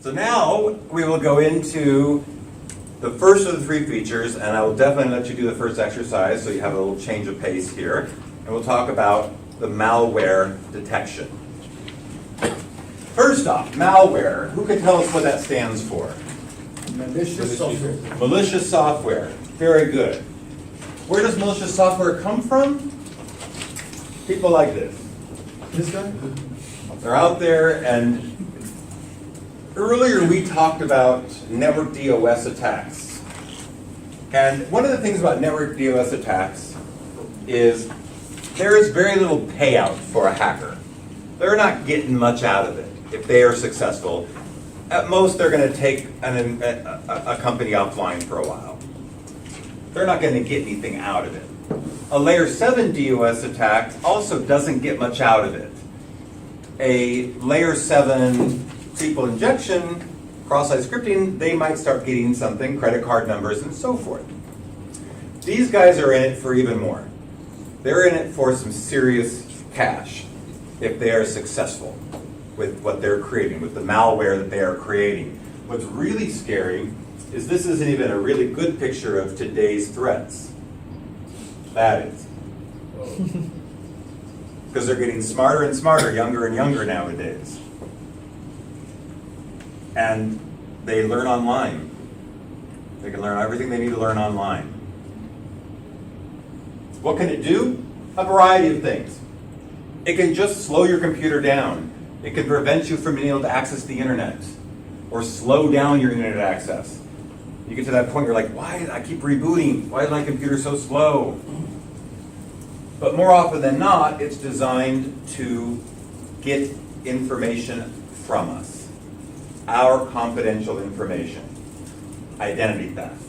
So now we will go into the first of the three features, and I will definitely let you do the first exercise so you have a little change of pace here. And we'll talk about the malware detection. First off, malware. Who can tell us what that stands for? Malicious software. Malicious software. Very good. Where does malicious software come from? People like this. This guy? They're out there, and earlier we talked about network DOS attacks. And one of the things about network DOS attacks is there is very little payout for a hacker. They're not getting much out of it if they are successful. At most, they're going to take a company offline for a while. They're not going to get anything out of it. A layer 7 DOS attack also doesn't get much out of it. A layer 7 SQL injection, cross-site scripting, they might start getting something, credit card numbers and so forth. These guys are in it for even more. They're in it for some serious cash if they are successful with what they're creating, with the malware that they are creating. What's really scary is this isn't even a really good picture of today's threats. That is. Because they're getting smarter and smarter, younger and younger nowadays. And they learn online. They can learn everything they need to learn online. What can it do? A variety of things. It can just slow your computer down. It can prevent you from being able to access the internet or slow down your internet access. You get to that point where you're like, why did I keep rebooting? Why is my computer so slow? But more often than not, it's designed to get information from us. Our confidential information. Identity theft.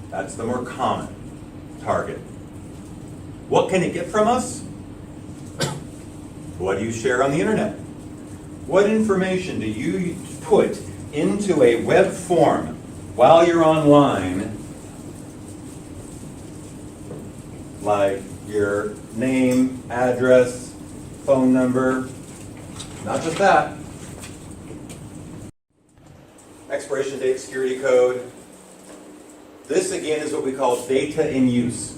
That's the more common target. What can it get from us? What do you share on the internet? What information do you put into a web form while you're online, like your name, address, phone number, not just that. Expiration date, security code. This again is what we call data in use.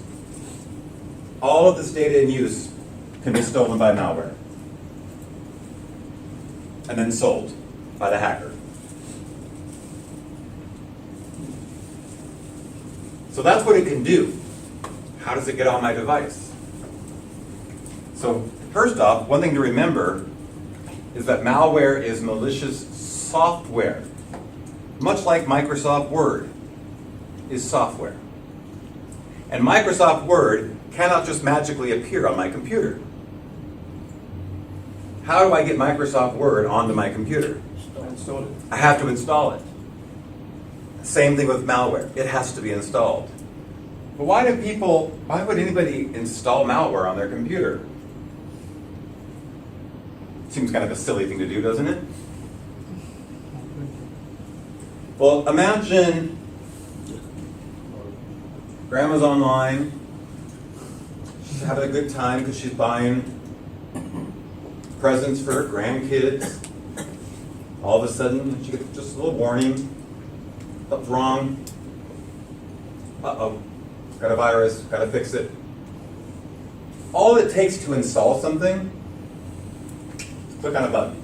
All of this data in use can be stolen by malware and then sold by the hacker. So that's what it can do. How does it get on my device? So first off, one thing to remember is that malware is malicious software. Much like Microsoft Word is software. And Microsoft Word cannot just magically appear on my computer. How do I get Microsoft Word onto my computer? Install it. I have to install it. Same thing with malware. It has to be installed. But why would anybody install malware on their computer? Seems kind of a silly thing to do, doesn't it? Well, imagine grandma's online, she's having a good time because she's buying presents for her grandkids. All of a sudden, she gets just a little warning. Something's wrong. Uh-oh. Got a virus. Got to fix it. All it takes to install something is click on a button.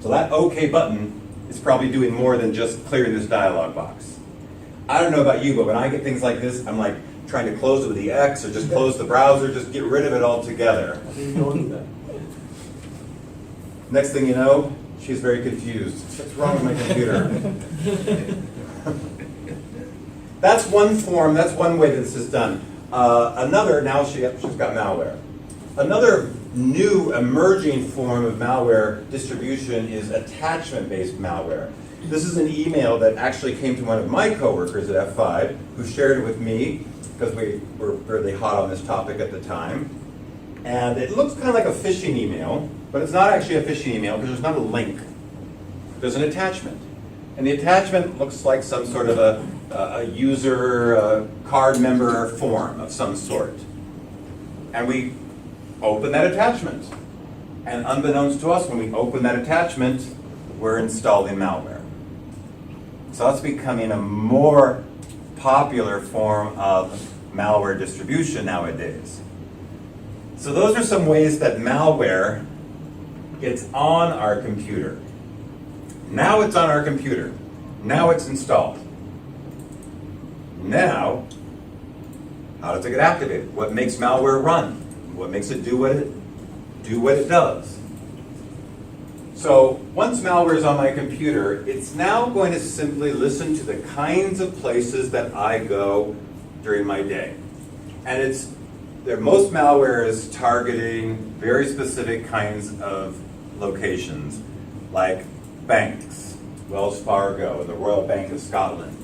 So that OK button is probably doing more than just clearing this dialog box. I don't know about you, but when I get things like this, I'm like trying to close it with the X or just close the browser, just get rid of it altogether. Next thing you know, she's very confused. What's wrong with my computer? That's one form, that's one way that this is done. Another, now she's got malware. Another new emerging form of malware distribution is attachment-based malware. This is an email that actually came to one of my coworkers at F5 who shared it with me because we were really hot on this topic at the time. And it looks kind of like a phishing email, but it's not actually a phishing email because there's not a link. There's an attachment. And the attachment looks like some sort of a user card member form of some sort. And we open that attachment. And unbeknownst to us, when we open that attachment, we're installing malware. So that's becoming a more popular form of malware distribution nowadays. So those are some ways that malware gets on our computer. Now it's on our computer. Now it's installed. Now, how does it get activated? What makes malware run? What makes it do what it does? So once malware is on my computer, it's now going to simply listen to the kinds of places that I go during my day. And most malware is targeting very specific kinds of locations, like banks, Wells Fargo, the Royal Bank of Scotland.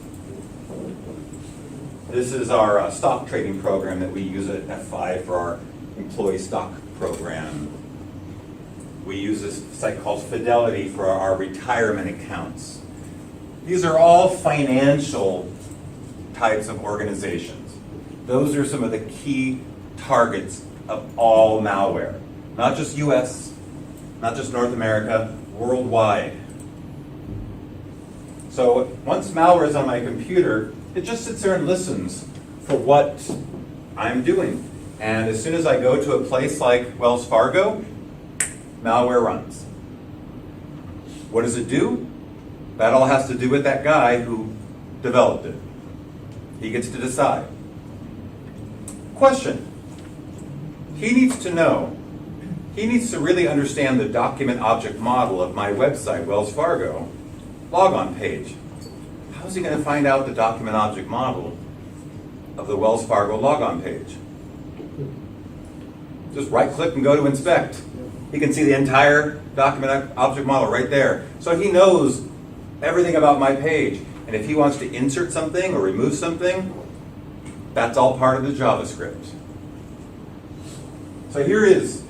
This is our stock trading program that we use at F5 for our employee stock program. We use this site called Fidelity for our retirement accounts. These are all financial types of organizations. Those are some of the key targets of all malware. Not just US, not just North America, worldwide. So once malware is on my computer, it just sits there and listens for what I'm doing. And as soon as I go to a place like Wells Fargo, malware runs. What does it do? That all has to do with that guy who developed it. He gets to decide. Question. He needs to know. He needs to really understand the document object model of my website, Wells Fargo, logon page. How is he going to find out the document object model of the Wells Fargo logon page? Just right click and go to inspect. He can see the entire document object model right there. So he knows everything about my page. And if he wants to insert something or remove something, that's all part of the JavaScript. So here is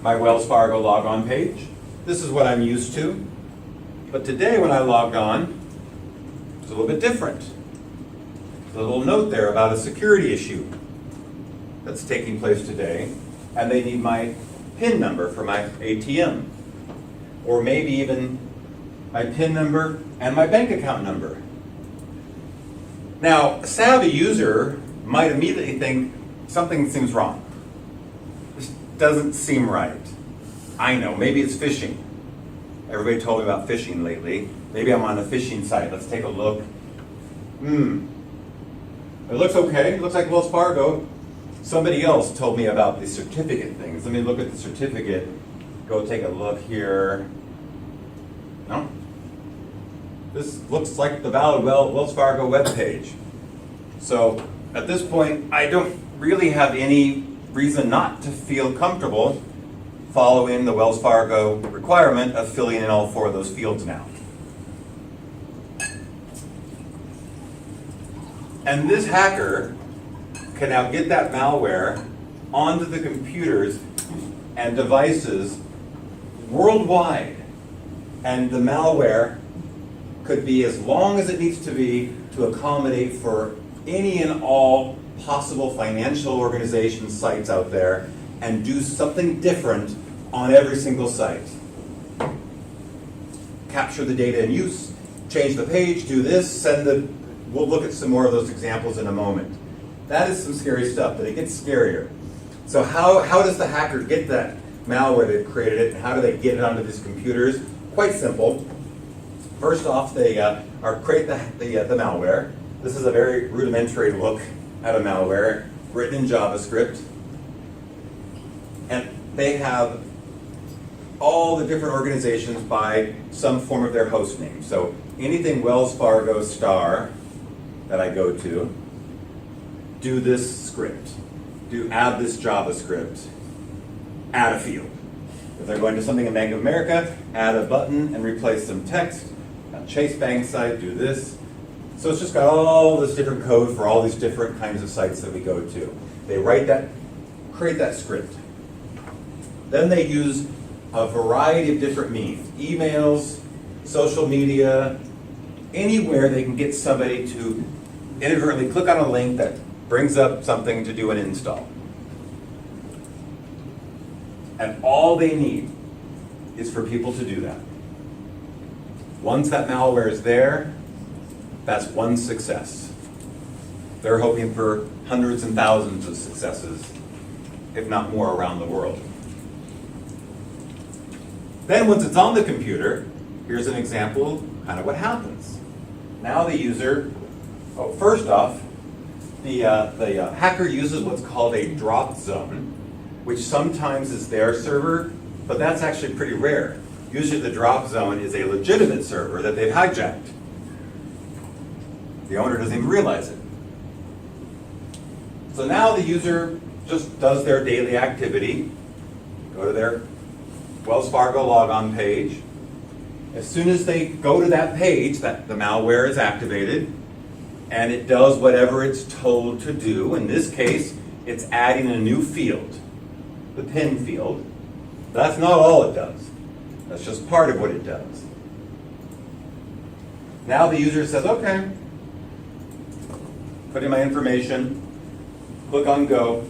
my Wells Fargo logon page. This is what I'm used to. But today when I logged on, it's a little bit different. There's a little note there about a security issue that's taking place today, and they need my PIN number for my ATM, or maybe even my PIN number and my bank account number. Now, a savvy user might immediately think something seems wrong. This doesn't seem right. I know, maybe it's phishing. Everybody told me about phishing lately. Maybe I'm on a phishing site. Let's take a look. It looks okay. It looks like Wells Fargo. Somebody else told me about the certificate things. Let me look at the certificate. Go take a look here. No? This looks like the valid Wells Fargo web page. So at this point, I don't really have any reason not to feel comfortable following the Wells Fargo requirement of filling in all 4 of those fields now. And this hacker can now get that malware onto the computers and devices worldwide. And the malware could be as long as it needs to be to accommodate for any and all possible financial organization sites out there, and do something different on every single site. Capture the data in use, change the page, do this, we'll look at some more of those examples in a moment. That is some scary stuff, but it gets scarier. So how does the hacker get that malware they've created it, and how do they get it onto these computers? Quite simple. First off, they create the malware. This is a very rudimentary look at a malware written in JavaScript. And they have all the different organizations by some form of their host name. So anything Wells Fargo star that I go to, do this script, add this JavaScript, add a field. If they're going to something in Bank of America, add a button and replace some text. Chase Bank site, do this. So it's just got all this different code for all these different kinds of sites that we go to. They create that script. Then they use a variety of different means. Emails, social media, anywhere they can get somebody to inadvertently click on a link that brings up something to do an install. And all they need is for people to do that. Once that malware is there, that's one success. They're hoping for hundreds and thousands of successes, if not more, around the world. Then once it's on the computer, here's an example kind of what happens. Now the user, first off, the hacker uses what's called a drop zone, which sometimes is their server, but that's actually pretty rare. Usually the drop zone is a legitimate server that they've hijacked. The owner doesn't even realize it. So now the user just does their daily activity, go to their Wells Fargo logon page. As soon as they go to that page, the malware is activated, and it does whatever it's told to do. In this case, it's adding a new field, the PIN field. That's not all it does. That's just part of what it does. Now the user says, okay, put in my information, click on go.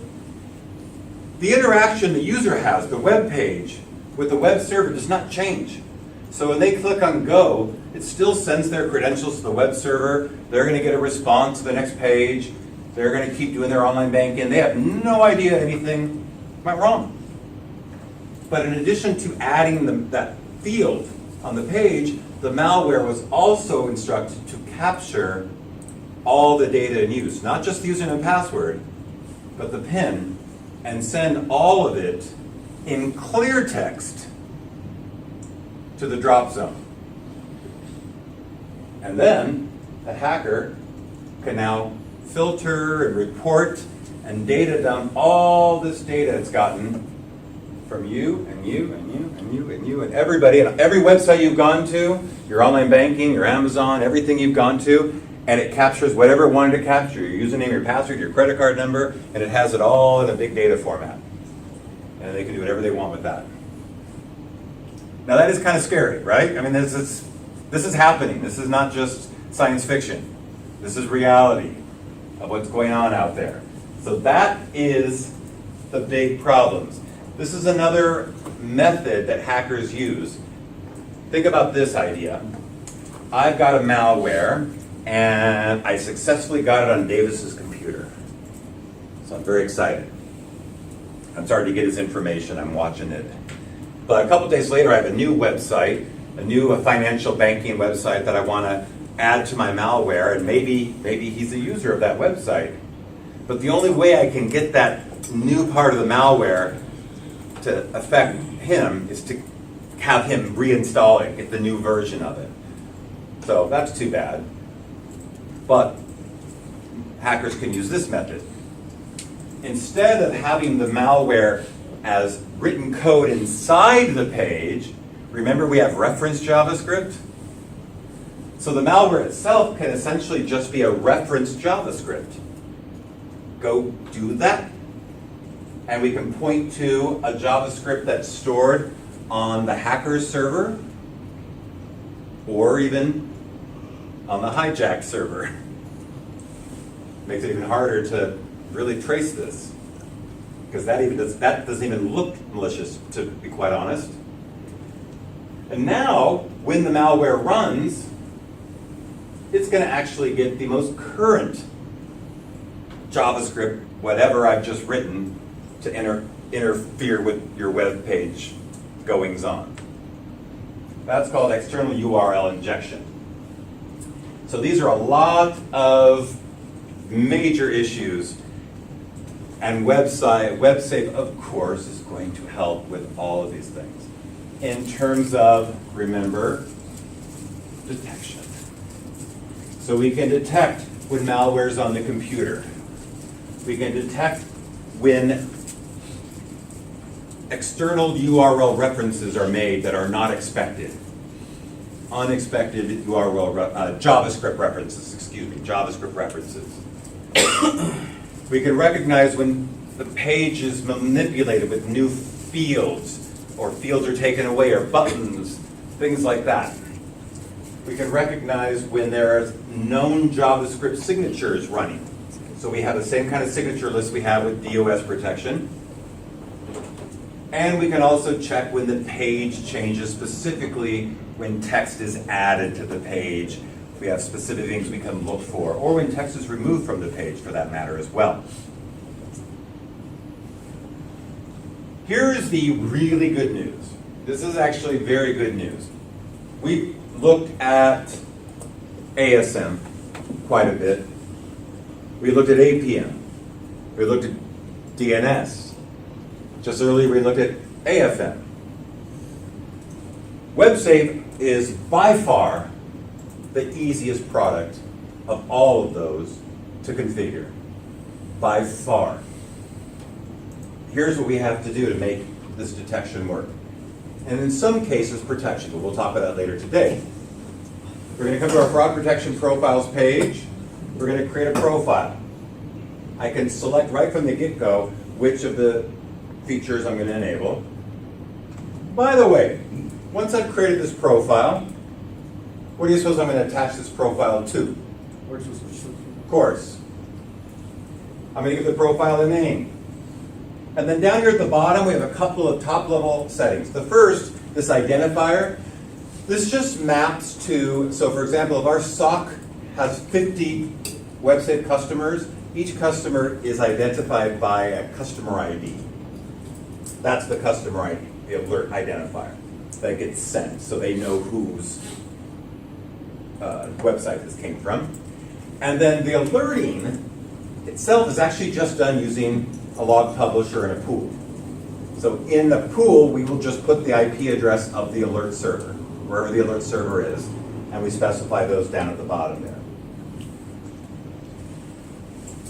The interaction the user has, the web page, with the web server does not change. So when they click on go, it still sends their credentials to the web server. They're going to get a response to the next page. They're going to keep doing their online banking. They have no idea anything went wrong. But in addition to adding that field on the page, the malware was also instructed to capture all the data in use, not just the username and password, but the PIN, and send all of it in clear text to the drop zone. And then the hacker can now filter and report and data dump all this data it's gotten from you and you and you and you and you and everybody, and every website you've gone to, your online banking, your Amazon, everything you've gone to, and it captures whatever it wanted to capture, your username, your password, your credit card number, and it has it all in a big data format. And they can do whatever they want with that. Now that is kind of scary, right? I mean, this is happening. This is not just science fiction. This is reality of what's going on out there. So that is the big problems. This is another method that hackers use. Think about this idea. I've got a malware, and I successfully got it on Davis's computer. So I'm very excited. I'm starting to get his information. I'm watching it. But a couple days later, I have a new website, a new financial banking website that I want to add to my malware, and maybe he's a user of that website. But the only way I can get that new part of the malware to affect him is to have him reinstall it, get the new version of it. So that's too bad. But hackers can use this method. Instead of having the malware as written code inside the page, remember we have reference JavaScript? So the malware itself can essentially just be a reference JavaScript. Go do that. And we can point to a JavaScript that's stored on the hacker's server, or even on the hijacked server. Makes it even harder to really trace this, because that doesn't even look malicious, to be quite honest. And now, when the malware runs, it's going to actually get the most current JavaScript, whatever I've just written, to interfere with your web page goings on. That's called external URL injection. So these are a lot of major issues, and WebSafe, of course, is going to help with all of these things. In terms of, remember, detection. So we can detect when malware is on the computer. We can detect when external URL references are made that are not expected. Unexpected URL, JavaScript references, JavaScript references. We can recognize when the page is manipulated with new fields, or fields are taken away, or buttons, things like that. We can recognize when there are known JavaScript signatures running. So we have the same kind of signature list we have with DOS protection. And we can also check when the page changes, specifically when text is added to the page. We have specific things we can look for, or when text is removed from the page for that matter as well. Here's the really good news. This is actually very good news. We looked at ASM quite a bit. We looked at APM. We looked at DNS. Just earlier we looked at AFM. WebSafe is by far the easiest product of all of those to configure. By far. Here's what we have to do to make this detection work. And in some cases, protection, but we'll talk about that later today. We're going to come to our fraud protection profiles page. We're going to create a profile. I can select right from the get-go which of the features I'm going to enable. By the way, once I've created this profile, what do you suppose I'm going to attach this profile to? Of course. I'm going to give the profile a name. And then down here at the bottom, we have a couple of top-level settings. The first, this identifier, this just maps to, so for example, if our SOC has 50 WebSafe customers, each customer is identified by a customer ID. That's the customer ID, the alert identifier that gets sent, so they know whose website this came from. And then the alerting itself is actually just done using a log publisher and a pool. So in the pool, we will just put the IP address of the alert server, wherever the alert server is, and we specify those down at the bottom there.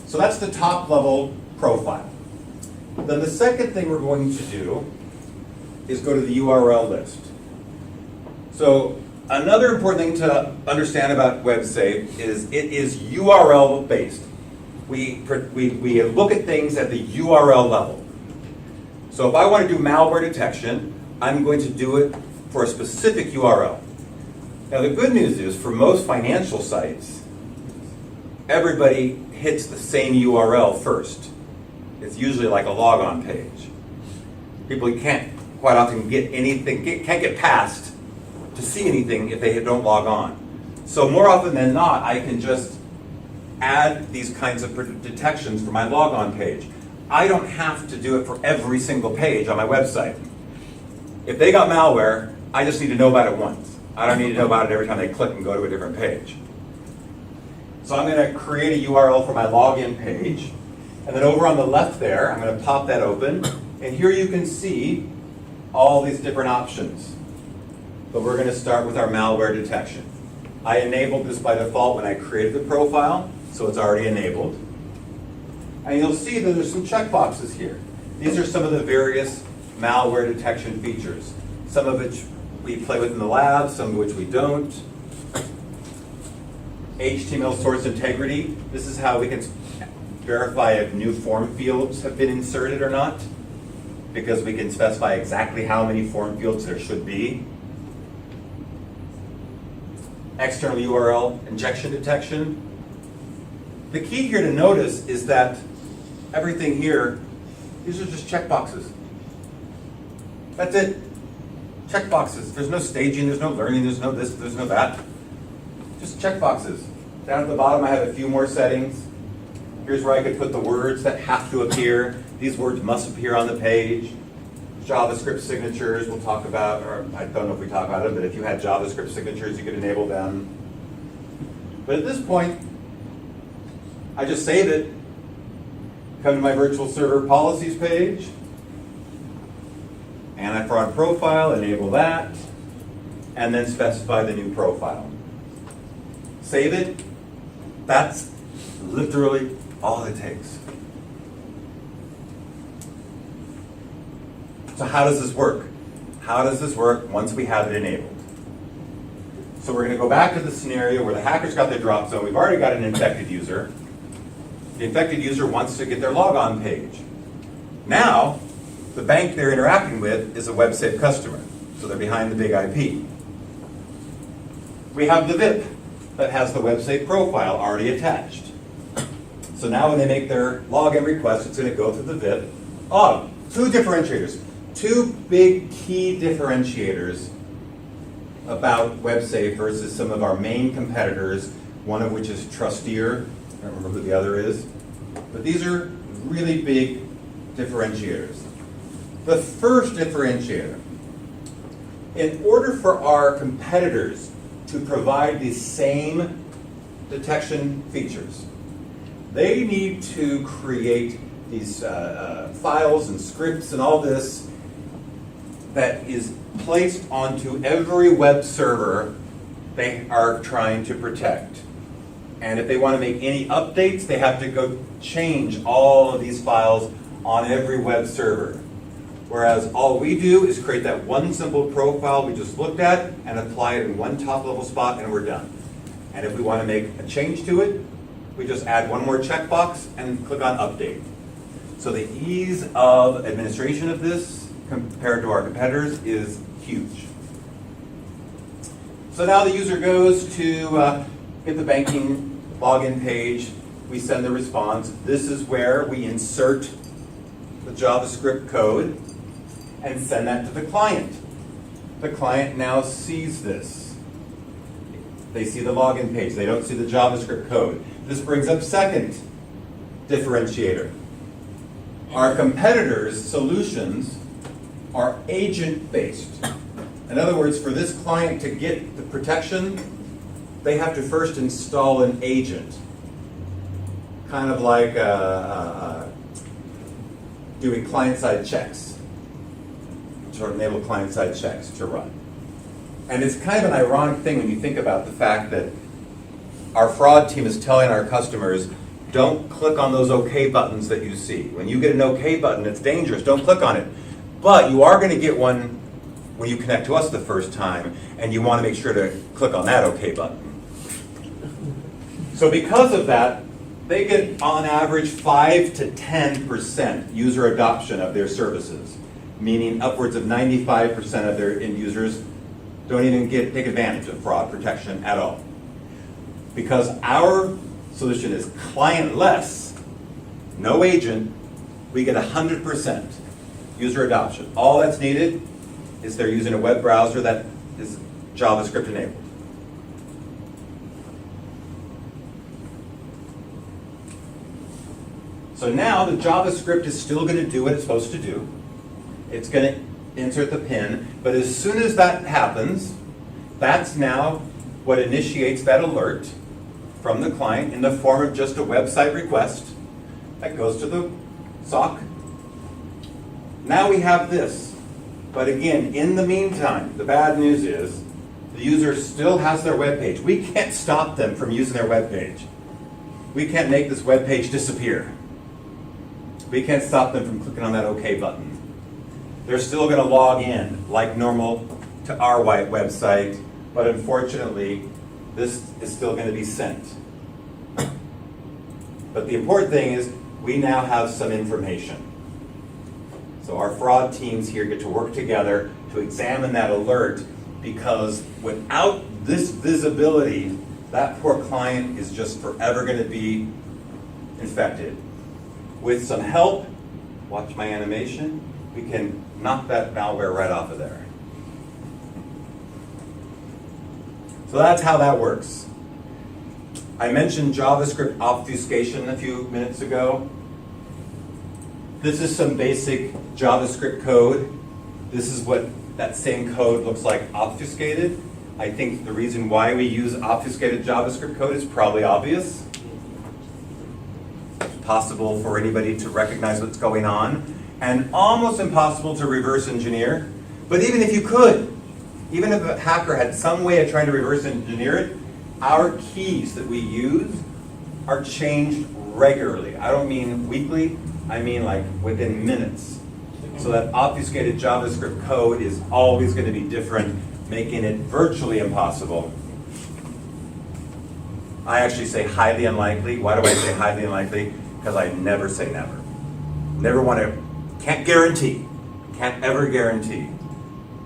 So that's the top level profile. Then the second thing we're going to do is go to the URL list. So another important thing to understand about WebSafe is it is URL based. We look at things at the URL level. So if I want to do malware detection, I'm going to do it for a specific URL. Now the good news is for most financial sites, everybody hits the same URL first. It's usually like a logon page. People can't quite often get anything, can't get past to see anything if they don't log on. So more often than not, I can just add these kinds of detections for my logon page. I don't have to do it for every single page on my website. If they got malware, I just need to know about it once. I don't need to know about it every time they click and go to a different page. So I'm going to create a URL for my login page. And then over on the left there, I'm going to pop that open. And here you can see all these different options. But we're going to start with our malware detection. I enabled this by default when I created the profile, so it's already enabled. And you'll see that there's some checkboxes here. These are some of the various malware detection features. Some of which we play with in the lab, some of which we don't. HTML source integrity. This is how we can verify if new form fields have been inserted or not, because we can specify exactly how many form fields there should be. External URL injection detection. The key here to notice is that everything here, these are just checkboxes. That's it. Checkboxes. There's no staging, there's no learning, there's no this, there's no that. Just checkboxes. Down at the bottom I have a few more settings. Here's where I could put the words that have to appear. These words must appear on the page. JavaScript signatures we'll talk about, or I don't know if we talk about them, but if you had JavaScript signatures, you could enable them. But at this point, I just save it, come to my virtual server policies page, anti-fraud profile, enable that, and then specify the new profile. Save it. That's literally all it takes. So how does this work? How does this work once we have it enabled? So we're going to go back to the scenario where the hackers got their drop zone. We've already got an infected user. The infected user wants to get their logon page. Now, the bank they're interacting with is a WebSafe customer, so they're behind the BIG-IP. We have the VIP that has the WebSafe profile already attached. So now when they make their login request, it's going to go through the VIP. Oh, two differentiators. two big key differentiators about WebSafe versus some of our main competitors, one of which is Trustier. I don't remember who the other is. But these are really big differentiators. The first differentiator, in order for our competitors to provide the same detection features, they need to create these files and scripts and all this that is placed onto every web server they are trying to protect. And if they want to make any updates, they have to go change all of these files on every web server. Whereas all we do is create that one simple profile we just looked at and apply it in one top level spot and we're done. And if we want to make a change to it, we just add one more checkbox and click on update. So the ease of administration of this compared to our competitors is huge. So now the user goes to get the banking login page. We send the response. This is where we insert the JavaScript code and send that to the client. The client now sees this. They see the login page. They don't see the JavaScript code. This brings up second differentiator. Our competitors' solutions are agent-based. In other words, for this client to get the protection, they have to first install an agent. Kind of like doing client-side checks, to enable client-side checks to run. And it's kind of an ironic thing when you think about the fact that our fraud team is telling our customers, don't click on those OK buttons that you see. When you get an OK button, it's dangerous. Don't click on it. But you are going to get one when you connect to us the first time, and you want to make sure to click on that OK button. So because of that, they get on average 5 to 10% user adoption of their services, meaning upwards of 95% of their end users don't even take advantage of fraud protection at all. Because our solution is client-less, no agent, we get 100% user adoption. All that's needed is they're using a web browser that is JavaScript enabled. So now the JavaScript is still going to do what it's supposed to do. It's going to insert the pin, but as soon as that happens, that's now what initiates that alert from the client in the form of just a website request that goes to the SOC. Now we have this. But again, in the meantime, the bad news is the user still has their web page. We can't stop them from using their web page. We can't make this web page disappear. We can't stop them from clicking on that OK button. They're still going to log in like normal to our website, but unfortunately, this is still going to be sent. But the important thing is we now have some information. So our fraud teams here get to work together to examine that alert, because without this visibility, that poor client is just forever going to be infected. With some help, watch my animation, we can knock that malware right off of there. So that's how that works. I mentioned JavaScript obfuscation a few minutes ago. This is some basic JavaScript code. This is what that same code looks like obfuscated. I think the reason why we use obfuscated JavaScript code is probably obvious. It's possible for anybody to recognize what's going on, and almost impossible to reverse engineer. But even if you could, even if a hacker had some way of trying to reverse engineer it, our keys that we use are changed regularly. I don't mean weekly, I mean like within minutes. So that obfuscated JavaScript code is always going to be different, making it virtually impossible. I actually say highly unlikely. Why do I say highly unlikely? Because I never say never. Never want to, can't guarantee, can't ever guarantee,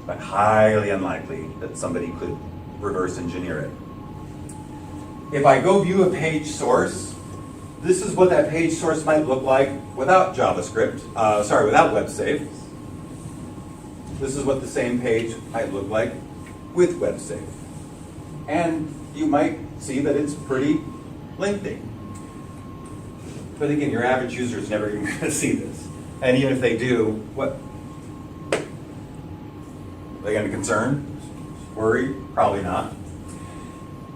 but highly unlikely that somebody could reverse engineer it. If I go view a page source, this is what that page source might look like without JavaScript, without WebSafe. this is what the same page might look like with WebSafe. And you might see that it's pretty lengthy. But again, your average user is never even going to see this. And even if they do, what? Are they going to concern? Worry? Probably not.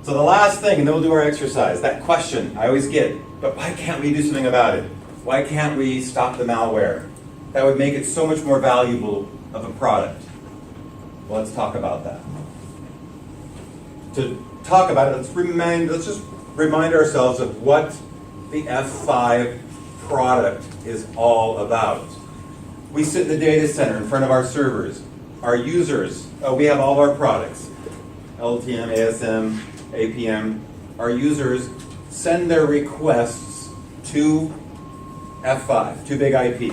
So the last thing, and then we'll do our exercise, that question I always get, but why can't we do something about it? Why can't we stop the malware? That would make it so much more valuable of a product. Well, let's talk about that. To talk about it, let's just remind ourselves of what the F5 product is all about. We sit in the data center in front of our servers. Our users, we have all our products, LTM, ASM, APM. Our users send their requests to F5, to BIG-IP.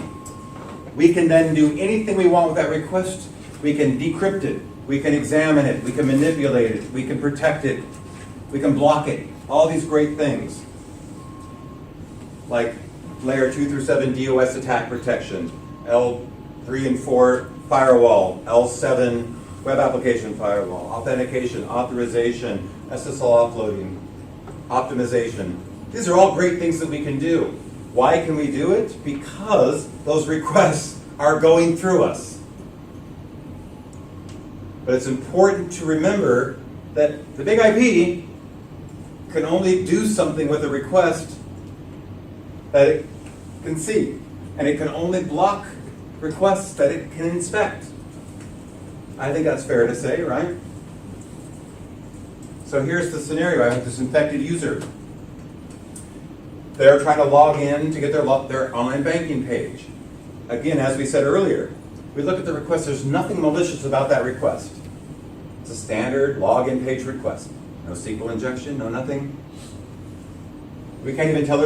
We can then do anything we want with that request. We can decrypt it, we can examine it, we can manipulate it, we can protect it, we can block it. All these great things, like layer 2 through 7 DOS attack protection, L3 and 4 firewall, L7 web application firewall, authentication, authorization, SSL offloading, optimization. These are all great things that we can do. Why can we do it? Because those requests are going through us. But it's important to remember that the BIG-IP can only do something with a request that it can see. And it can only block requests that it can inspect. I think that's fair to say, right? So here's the scenario. I have this infected user. They're trying to log in to get their online banking page. Again, as we said earlier, we look at the request. There's nothing malicious about that request. It's a standard login page request. No SQL injection, no nothing. We can't even tell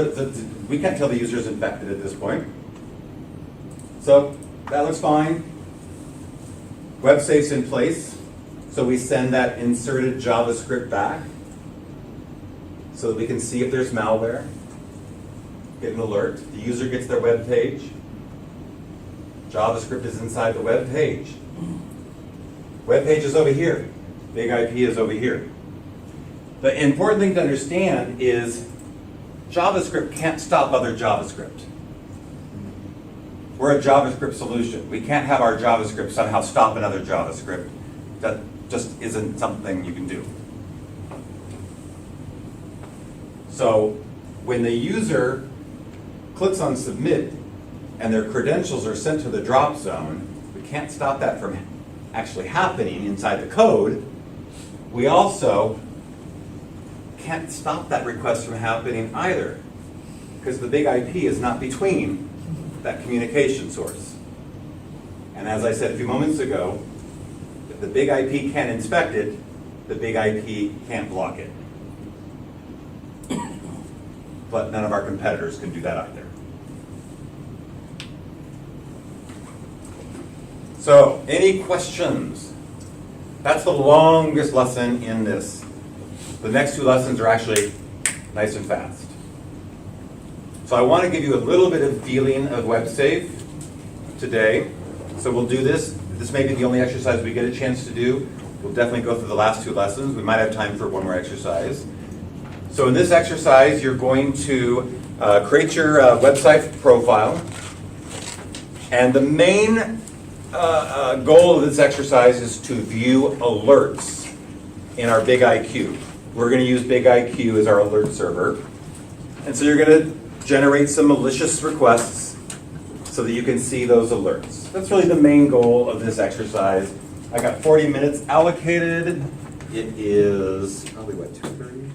we can't tell the user is infected at this point. So that looks fine. WebSafe's in place, so we send that inserted JavaScript back so that we can see if there's malware. Get an alert. The user gets their web page. JavaScript is inside the web page. Web page is over here. BIG-IP is over here. The important thing to understand is JavaScript can't stop other JavaScript. We're a JavaScript solution. We can't have our JavaScript somehow stop another JavaScript. That just isn't something you can do. So when the user clicks on submit and their credentials are sent to the drop zone, we can't stop that from actually happening inside the code. We also can't stop that request from happening either, because the BIG-IP is not between that communication source. And as I said a few moments ago, if the BIG-IP can't inspect it, the BIG-IP can't block it. But none of our competitors can do that either. So, any questions? That's the longest lesson in this. The next two lessons are actually nice and fast. So I want to give you a little bit of feeling of WebSafe today. So we'll do this. This may be the only exercise we get a chance to do. We'll definitely go through the last two lessons. We might have time for one more exercise. So in this exercise, you're going to create your website profile. And the main goal of this exercise is to view alerts in our BIG-IQ. We're going to use BIG-IQ as our alert server. And so you're going to generate some malicious requests so that you can see those alerts. That's really the main goal of this exercise. I got 40 minutes allocated. It is probably, what, 2:30?